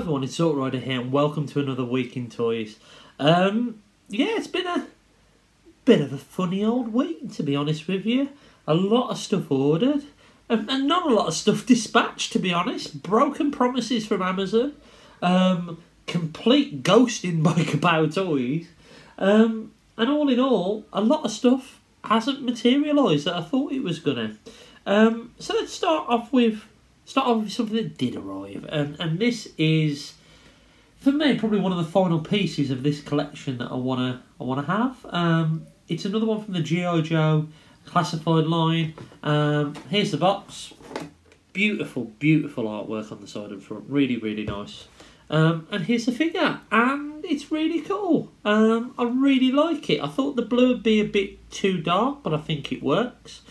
everyone, it's Rider here and welcome to another week in toys. It's been a bit of a funny old week, to be honest with you. A lot of stuff ordered and not a lot of stuff dispatched, to be honest. Broken promises from Amazon, complete ghosting by Kapow Toys, and all in all, a lot of stuff hasn't materialised that I thought it was gonna. So let's start off with something that did arrive, and this is, for me, probably one of the final pieces of this collection that I wanna have. It's another one from the G.I. Joe classified line. Here's the box. Beautiful artwork on the side and front. Really nice. And here's the figure, and it's really cool. I really like it. I thought the blue would be a bit too dark, but I think it works.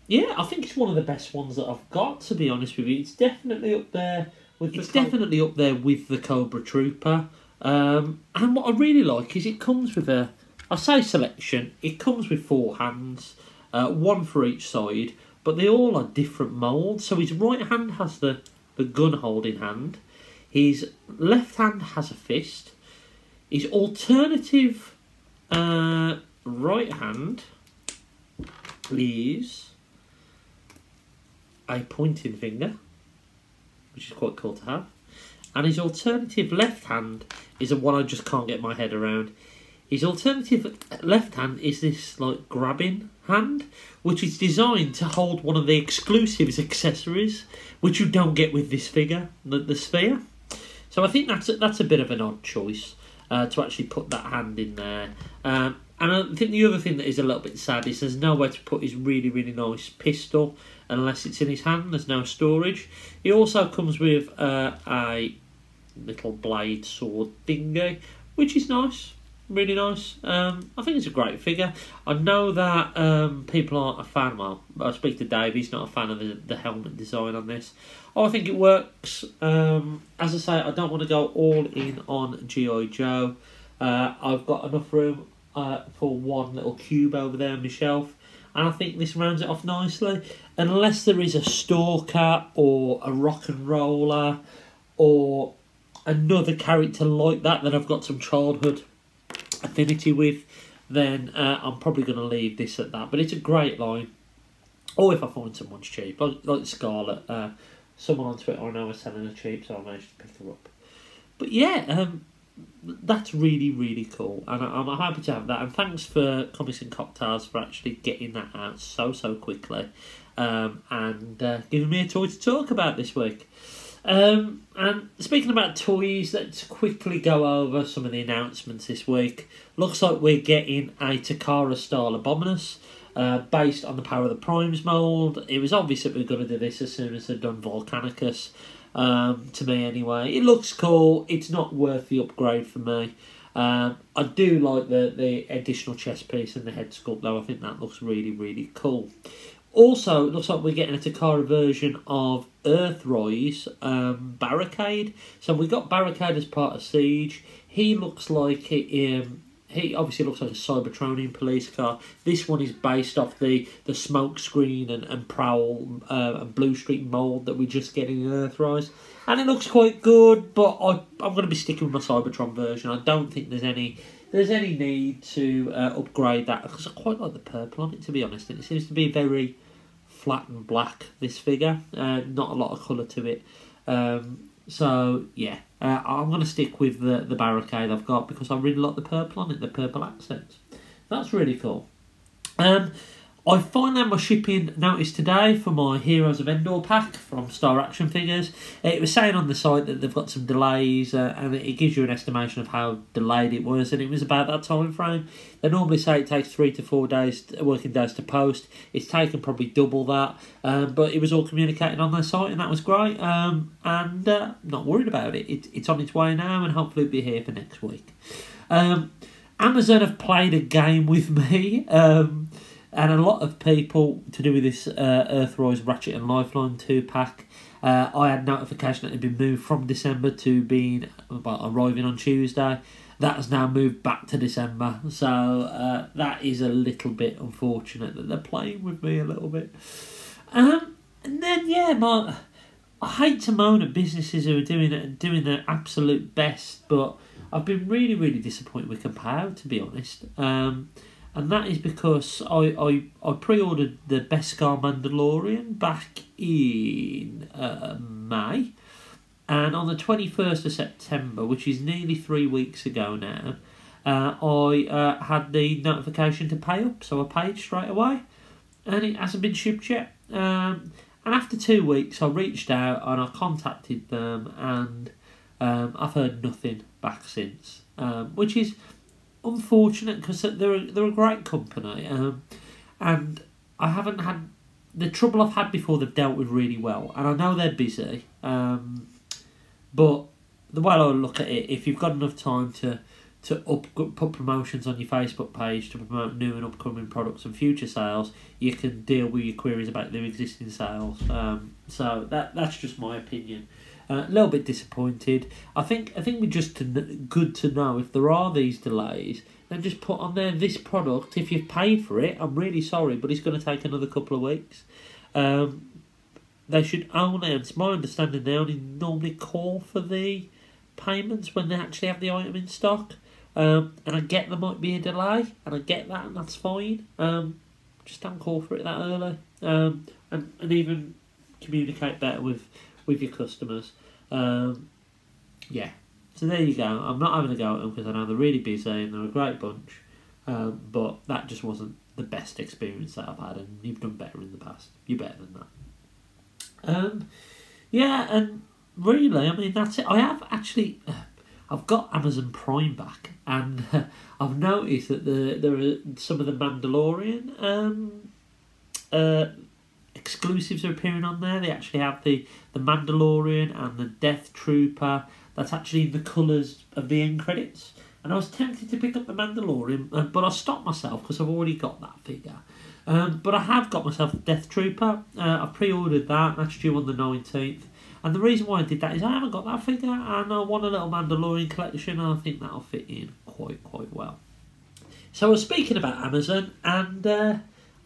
Yeah, I think it's one of the best ones that I've got, to be honest with you. It's definitely up there with the Cobra Trooper. And what I really like is it comes with I say selection, it comes with 4 hands, one for each side, but they all are different moulds. So his right hand has the gun holding hand, his left hand has a fist, his alternative right hand is a pointing finger, which is quite cool to have, and his alternative left hand is the one I just can't get my head around. His alternative left hand is this like grabbing hand, which is designed to hold one of the exclusives accessories, which you don't get with this figure, the sphere. So I think that's a bit of an odd choice to actually put that hand in there. And I think the other thing that is a little bit sad is there's nowhere to put his really nice pistol unless it's in his hand. There's no storage. He also comes with a little blade sword thingy, which is nice, really nice. I think it's a great figure. I know that people aren't a fan. Well, I speak to Dave, he's not a fan of the helmet design on this. I think it works. As I say, I don't want to go all in on G.I. Joe. I've got enough room for one little cube over there on my shelf, and I think this rounds it off nicely. Unless there is a Stalker or a Rock and Roller or another character like that I've got some childhood affinity with, then I'm probably going to leave this at that. But it's a great line. Or if I find someone's cheap, like Scarlet, someone on Twitter I know is selling her cheap, so I managed to pick her up. But yeah, that's really cool, and I'm happy to have that. And thanks for Comics and Cocktails for actually getting that out so quickly, and giving me a toy to talk about this week. And speaking about toys, let's quickly go over some of the announcements this week. Looks like we're getting a Takara style Abominus, based on the Power of the Primes mould. It was obvious that we were going to do this as soon as they'd done Volcanicus. To me anyway, it looks cool. It's not worth the upgrade for me. I do like the additional chest piece and the head sculpt though. I think that looks really cool. Also, it looks like we're getting a Takara version of Earthrise Barricade. So we got Barricade as part of Siege. He looks like it. He obviously looks like a Cybertronian police car. This one is based off the smoke screen and Prowl and Blue Street mould that we just get in Earthrise. And it looks quite good, but I'm going to be sticking with my Cybertron version. I don't think there's any need to upgrade that, because I quite like the purple on it, to be honest. And it seems to be very flat and black, this figure. Not a lot of colour to it. So yeah, I'm going to stick with the Barricade I've got, because I really like the purple on it, the purple accents. That's really cool. I finally had my shipping notice today for my Heroes of Endor pack from Star Action Figures. It was saying on the site that they've got some delays, and it gives you an estimation of how delayed it was, and it was about that time frame. They normally say it takes 3 to 4 working days to post. It's taken probably double that, but it was all communicated on their site, and that was great. And not worried about it. It's on its way now, and hopefully it'll be here for next week. Amazon have played a game with me. And a lot of people, to do with this Earthrise Ratchet and Lifeline 2-pack, I had notification that it had been moved from December to arriving on Tuesday. That has now moved back to December. So that is a little bit unfortunate that they're playing with me a little bit. And then, yeah, I hate to moan at businesses who are doing their absolute best, but I've been really, really disappointed with Compare, to be honest. And that is because I pre-ordered the Beskar Mandalorian back in May, and on the 21st of September, which is nearly 3 weeks ago now, I had the notification to pay up, so I paid straight away, and it hasn't been shipped yet. And after 2 weeks, I reached out and I contacted them, and I've heard nothing back since, which is unfortunate because they're a great company, and I haven't had the trouble I've had before. They've dealt with really well, and I know they're busy, but the way I look at it, if you've got enough time to put promotions on your Facebook page to promote new and upcoming products and future sales, you can deal with your queries about their existing sales. So that's just my opinion. A little bit disappointed. I think we just good to know if there are these delays, then just put on there this product. If you've paid for it, I'm really sorry, but it's going to take another couple of weeks. They should only, and it's my understanding, they only normally call for the payments when they actually have the item in stock. And I get there might be a delay, and I get that, and that's fine. Just don't call for it that early. And even communicate better with your customers. Yeah, so there you go. I'm not having a go at them because I know they're really busy and they're a great bunch, but that just wasn't the best experience that I've had, and you've done better in the past. You're better than that. Yeah, and really, I mean, that's it. I have actually, I've got Amazon Prime back, and I've noticed that there are some of the Mandalorian exclusives are appearing on there. They actually have the Mandalorian and the Death Trooper. That's actually in the colours of the end credits. And I was tempted to pick up the Mandalorian, but I stopped myself because I've already got that figure. But I have got myself the Death Trooper. I've pre-ordered that. That's due on the 19th. And the reason why I did that is I haven't got that figure, and I want a little Mandalorian collection, and I think that'll fit in quite well. So I was speaking about Amazon, and I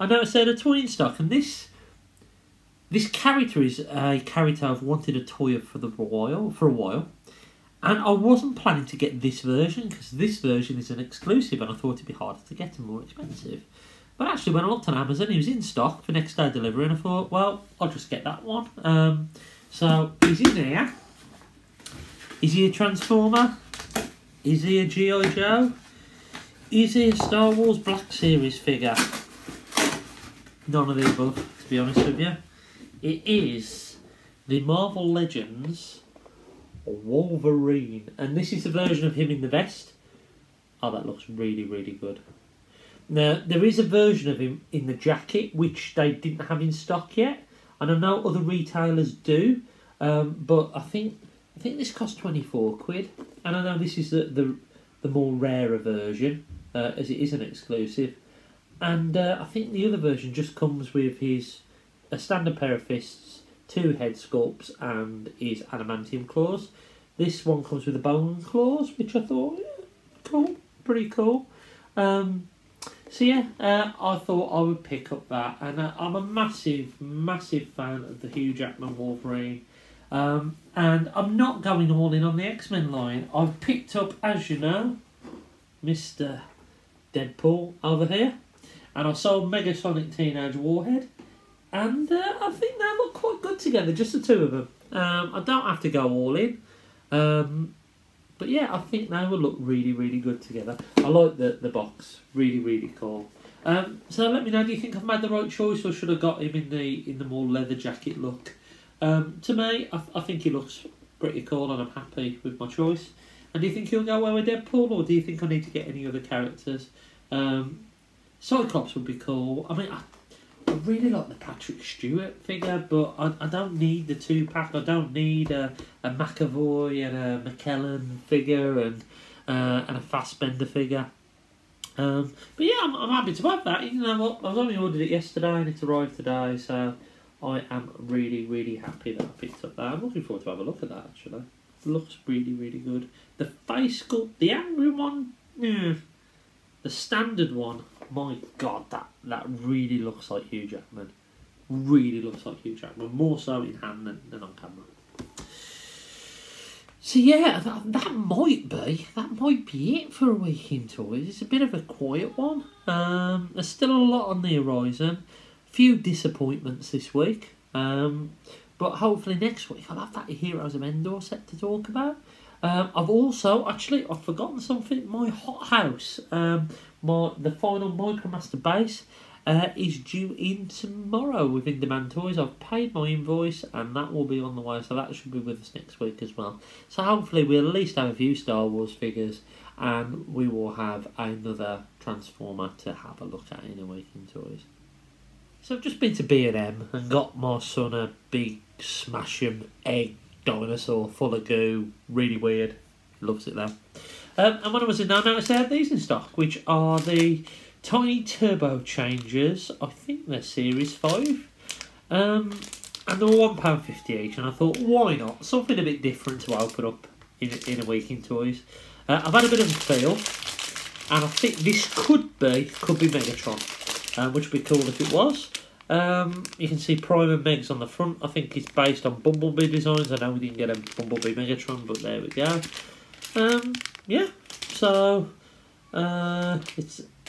noticed they had a toy in stock, and this character is a character I've wanted a toy of for a while, and I wasn't planning to get this version because this version is an exclusive, and I thought it'd be harder to get and more expensive. But actually, when I looked on Amazon, he was in stock for next day delivery, and I thought, well, I'll just get that one. So he's in here. Is he a Transformer? Is he a G.I. Joe? Is he a Star Wars Black Series figure? None of the above, to be honest with you. It is the Marvel Legends Wolverine, and this is the version of him in the vest. Oh, that looks really, really good. Now, there is a version of him in the jacket, which they didn't have in stock yet, and I know other retailers do, but I think this cost 24 quid, and I know this is the more rarer version, as it is an exclusive, and I think the other version just comes with a standard pair of fists, 2 head sculpts, and his adamantium claws. This one comes with the bone claws, which I thought, yeah, cool, pretty cool. So yeah, I thought I would pick up that, and I'm a massive fan of the Hugh Jackman Wolverine, and I'm not going all in on the X-Men line. I've picked up, as you know, Mr. Deadpool over here, and I sold Megasonic Teenage Warhead, and I think they look quite good together, just the two of them. I don't have to go all in, but yeah, I think they will look really, really good together. I like the box, really, really cool. So let me know, do you think I've made the right choice, or should I have got him in the more leather jacket look? To me, I think he looks pretty cool, and I'm happy with my choice. And do you think he'll go well with Deadpool, or do you think I need to get any other characters? Cyclops would be cool. I mean, I really like the Patrick Stewart figure, but I don't need the 2-pack. I don't need a McAvoy and a McKellen figure and a Fassbender figure. But yeah, I'm happy to have that. You know what? I've only ordered it yesterday and it's arrived today, so I am really, really happy that I picked up that. I'm looking forward to have a look at that, actually. It looks really, really good. The face sculpt, the angry one, yeah. The standard one, my God, that really looks like Hugh Jackman. really looks like Hugh Jackman, more so in hand than on camera. So yeah, that might be it for a week in toys. It's a bit of a quiet one. There's still a lot on the horizon. A few disappointments this week. But hopefully next week I'll have that Heroes of Endor set to talk about. I've forgotten something. My hot house, the final Micromaster base, is due in tomorrow with In Demand Toys. I've paid my invoice and that will be on the way, so that should be with us next week as well. So hopefully we'll at least have a few Star Wars figures and we will have another Transformer to have a look at in a week in toys. So I've just been to B&M and got my son a big smashing egg dinosaur full of goo, really weird, loves it though. And when I was in there I noticed they had these in stock, which are the Tiny Turbo Changers. I think they're Series 5. And they were £1.50 each, and I thought, why not? Something a bit different to open up in a week in toys. I've had a bit of a feel, and I think this could be Megatron, which would be cool if it was. You can see Prime and Megs on the front. I think it's based on Bumblebee designs. I know we didn't get a Bumblebee Megatron, but there we go. Yeah, so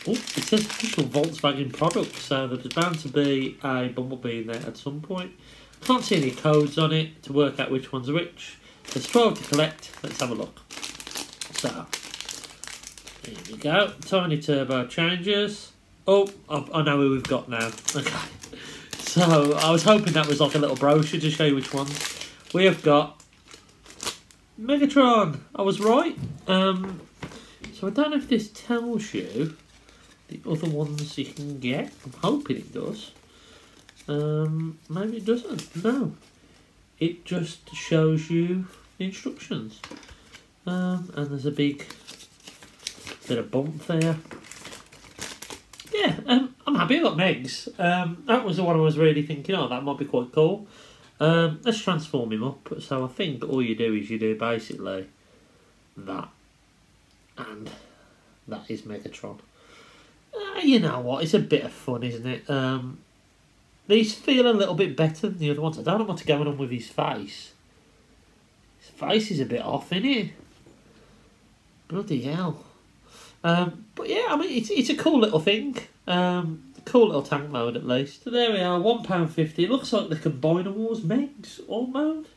it says official Volkswagen product, so there's bound to be a Bumblebee in there at some point. Can't see any codes on it to work out which one's which. There's 12 to collect. Let's have a look. So, here we go. Tiny Turbo Changers. Oh, I know who we've got now. Okay. So, I was hoping that was like a little brochure to show you which ones. We have got Megatron. I was right. So, I don't know if this tells you the other ones you can get. I'm hoping it does. Maybe it doesn't. No. It just shows you the instructions. And there's a big bit of bump there. Yeah, I'm happy I got Megs. That was the one I was really thinking, oh, that might be quite cool. Let's transform him up. So I think all you do is you do basically that. And that is Megatron. You know what, it's a bit of fun, isn't it? These feel a little bit better than the other ones. I don't know what's going on with his face. His face is a bit off, isn't it? Bloody hell. But yeah, I mean, it's a cool little thing. Cool little tank mode at least. So there we are, £1.50. It looks like the Combiner Wars Megs almost.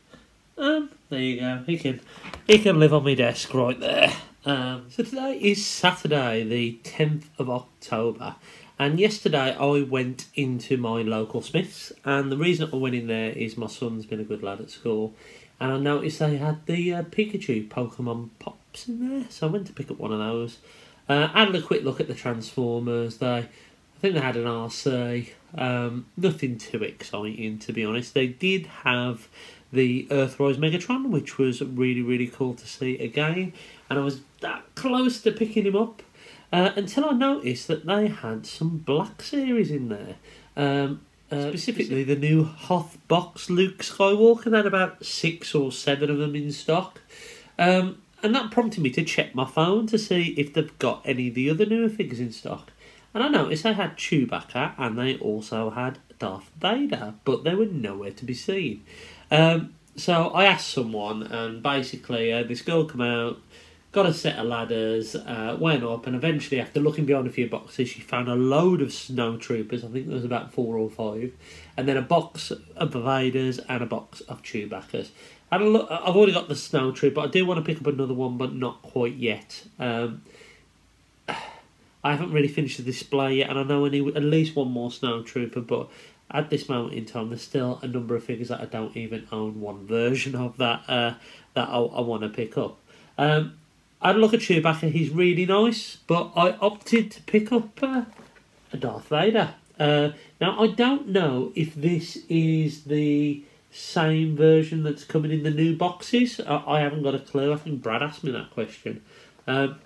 There you go. He can live on my desk right there. So today is Saturday, the 10th of October, and yesterday I went into my local Smiths, and the reason I went in there is my son's been a good lad at school, and I noticed they had the Pikachu Pokemon Pops in there, so I went to pick up one of those. Had a quick look at the Transformers. I think they had an RC, nothing too exciting to be honest. They did have the Earthrise Megatron, which was really, really cool to see again. And I was that close to picking him up until I noticed that they had some Black Series in there. Specifically the new Hoth Box Luke Skywalker. They had about 6 or 7 of them in stock. And that prompted me to check my phone to see if they've got any of the other newer figures in stock. And I noticed they had Chewbacca and they also had Darth Vader, but they were nowhere to be seen. So I asked someone, and basically this girl came out, got a set of ladders, went up, and eventually after looking behind a few boxes she found a load of Snow Troopers. I think there was about 4 or 5, and then a box of Vaders and a box of Chewbaccas. I've already got the Snow Trooper. I do want to pick up another one, but not quite yet. I haven't really finished the display yet, and I know I need at least one more Snow Trooper, but at this moment in time, there's still a number of figures that I don't even own one version of that that I want to pick up. I had a look at Chewbacca. He's really nice, but I opted to pick up a Darth Vader. Now, I don't know if this is the same version that's coming in the new boxes. I haven't got a clue. I think Brad asked me that question. I'm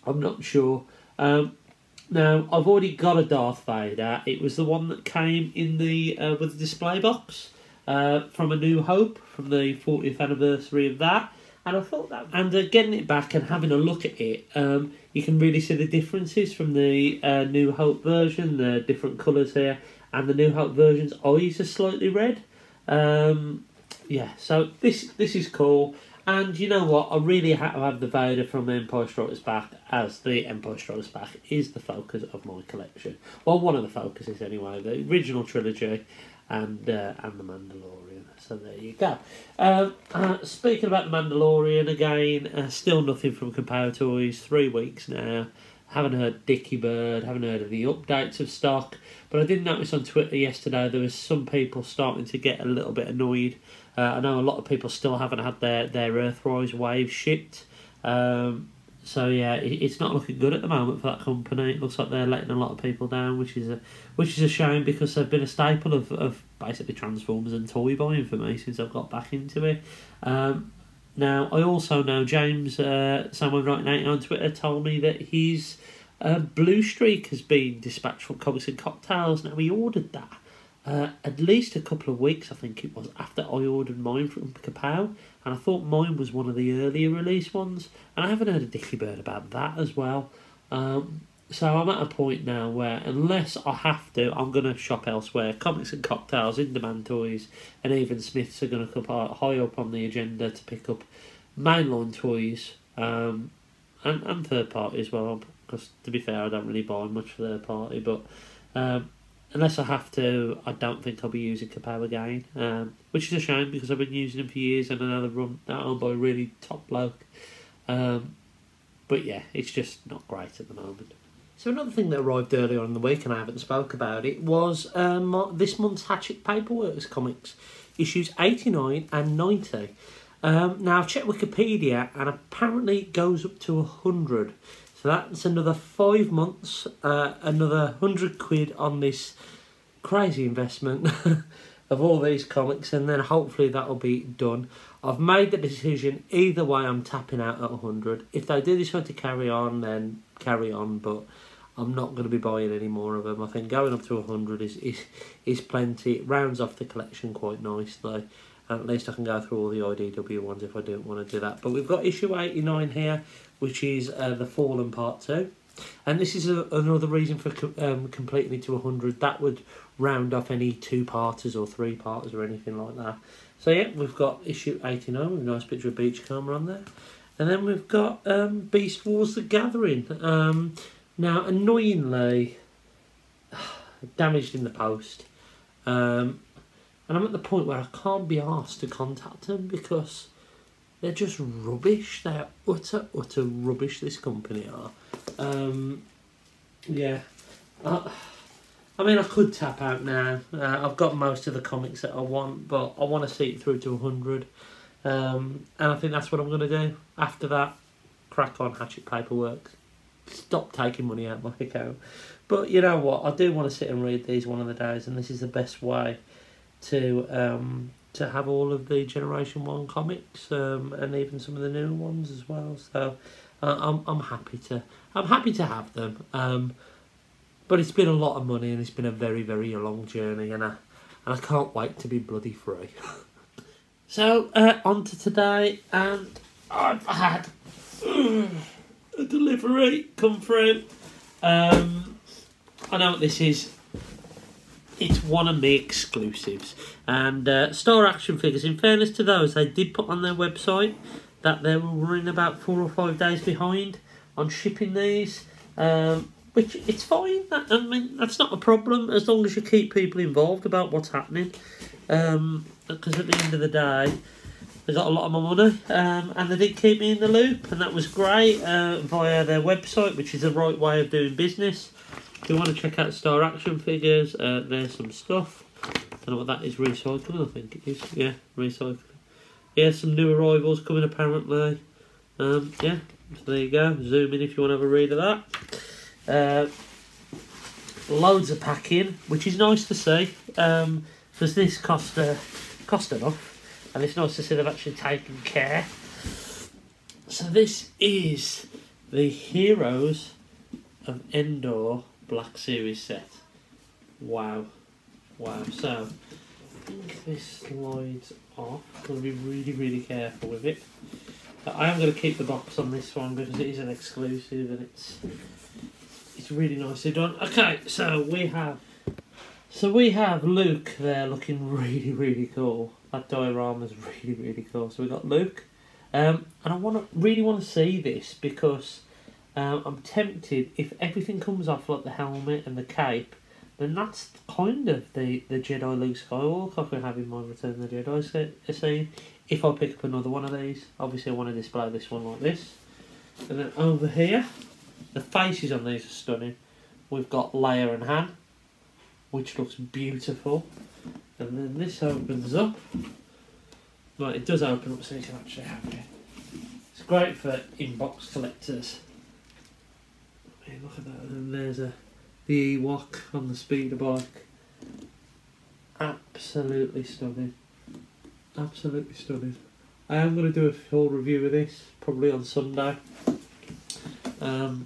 not sure. Now, I've already got a Darth Vader. It was the one that came in the with the display box from A New Hope, from the 40th anniversary of that. And I thought that, and getting it back and having a look at it, you can really see the differences from the New Hope version, the different colours here. and the New Hope version's eyes are slightly red. Yeah, so this is cool. And you know what? I really had to have the Vader from Empire Strikes Back, as the Empire Strikes Back is the focus of my collection. Well, one of the focuses anyway. The original trilogy and the Mandalorian. So there you go. Speaking about the Mandalorian again, still nothing from Kapow Toys. 3 weeks now. Haven't heard Dickie Bird. Haven't heard of the updates of stock. But I did notice on Twitter yesterday there was some people starting to get a little bit annoyed. I know a lot of people still haven't had their Earthrise wave shipped. So yeah, it's not looking good at the moment for that company. It looks like they're letting a lot of people down, which is a shame, because they've been a staple of basically Transformers and toy buying for me since I've got back into it. Now I also know James, someone writing out on Twitter, told me that his Blue Streak has been dispatched from Comics and Cocktails. Now he ordered that at least a couple of weeks, I think it was, after I ordered mine from Kapow, and I thought mine was one of the earlier release ones, and I haven't heard a Dickie Bird about that as well. So I'm at a point now where, unless I have to, I'm going to shop elsewhere. Comics and Cocktails, In Demand Toys, and even Smiths are going to come high up on the agenda to pick up mainline toys, and third party as well, because to be fair, I don't really buy much for third party, but unless I have to, I don't think I'll be using Kapow again, which is a shame, because I've been using them for years, and another run that owned by a really top bloke. But yeah, it's just not great at the moment. So another thing that arrived earlier in the week, and I haven't spoke about it, was this month's Hatchet Paperworks comics, issues 89 and 90. Now I've checked Wikipedia, and apparently it goes up to 100. So that's another 5 months, another £100 on this crazy investment of all these comics, and then hopefully that'll be done. I've made the decision, either way I'm tapping out at 100. If they do decide to carry on, then carry on, but I'm not going to be buying any more of them. I think going up to 100 is plenty. It rounds off the collection quite nicely. At least I can go through all the IDW ones if I don't want to do that. But we've got issue 89 here, which is The Fallen Part 2. And this is another reason for completing it to 100. That would round off any 2-parters or 3-parters or anything like that. So yeah, we've got issue 89 with a nice picture of Beachcomber on there. And then we've got Beast Wars The Gathering. Now, annoyingly, damaged in the post. And I'm at the point where I can't be asked to contact them, because they're just rubbish. They're utter rubbish, this company are. Yeah. I mean, I could tap out now. I've got most of the comics that I want, but I want to see it through to 100. And I think that's what I'm going to do. After that, crack on Hatchet Paperwork. Stop taking money out of my account. But you know what? I do want to sit and read these one of the days, and this is the best way to have all of the Generation 1 comics, and even some of the newer ones as well. So I'm happy to have them. But it's been a lot of money, and it's been a very, very long journey, and I can't wait to be bloody free. So on to today, and I've had a delivery come through. I know what this is. It's one of my exclusives, and Star Action Figures, in fairness to those, they did put on their website that they were running about 4 or 5 days behind on shipping these, which it's fine. I mean, that's not a problem, as long as you keep people involved about what's happening, because at the end of the day, they got a lot of my money, and they did keep me in the loop, and that was great, via their website, which is the right way of doing business. If you want to check out Star Action Figures, there's some stuff. I don't know what that is, recycling, I think it is. Yeah, recycling. Yeah, some new arrivals coming apparently. Yeah, so there you go. Zoom in if you want to have a read of that. Loads of packing, which is nice to see, because this cost enough, and it's nice to see they've actually taken care. So this is the Heroes of Endor Black Series set. Wow. So I think this slides off. I'm going to be really, really careful with it. I am going to keep the box on this one because it is an exclusive, and it's really nicely done. Okay, so we have So we have Luke there looking really, really cool. That diorama's really, really cool. So we got Luke. And I really want to see this because I'm tempted, if everything comes off like the helmet and the cape, then that's kind of the Jedi Luke Skywalker I could have in my Return of the Jedi scene. If I pick up another one of these, obviously I want to display this one like this. And then over here, the faces on these are stunning. We've got Leia and Han, which looks beautiful. And then this opens up. Right, it does open up so you can actually have it. It's great for inbox collectors. I mean, look at that. And there's the Ewok on the speeder bike. Absolutely stunning. Absolutely stunning. I am going to do a full review of this, probably on Sunday.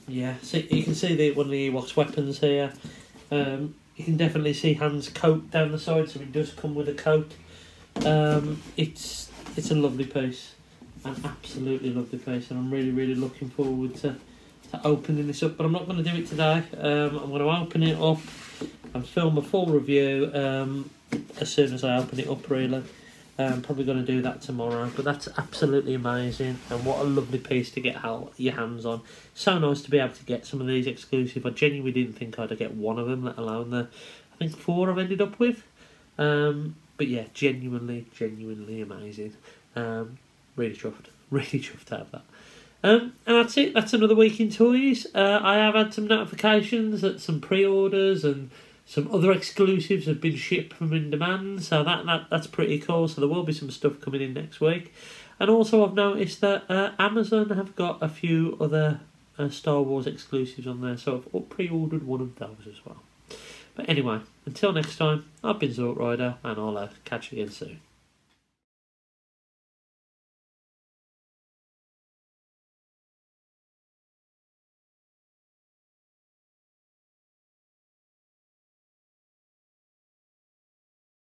Yeah, see, you can see one of the Ewok's weapons here. You can definitely see Han's coat down the side, so it does come with a coat. It's a lovely piece, an absolutely lovely piece, and I'm really, really looking forward to opening this up. But I'm not going to do it today. I'm going to open it up and film a full review as soon as I open it up, really. I'm probably going to do that tomorrow, but that's absolutely amazing, and what a lovely piece to get your hands on. So nice to be able to get some of these exclusive. I genuinely didn't think I'd get one of them, let alone the, I think 4 I've ended up with. But yeah, genuinely amazing. Really chuffed to have that. And that's it. That's another week in toys. I have had some notifications that some pre-orders and some other exclusives have been shipped from in demand, so that's pretty cool. So there will be some stuff coming in next week. And also I've noticed that Amazon have got a few other Star Wars exclusives on there, so I've pre-ordered one of those as well. But anyway, until next time, I've been Zork Rider, and I'll catch you again soon.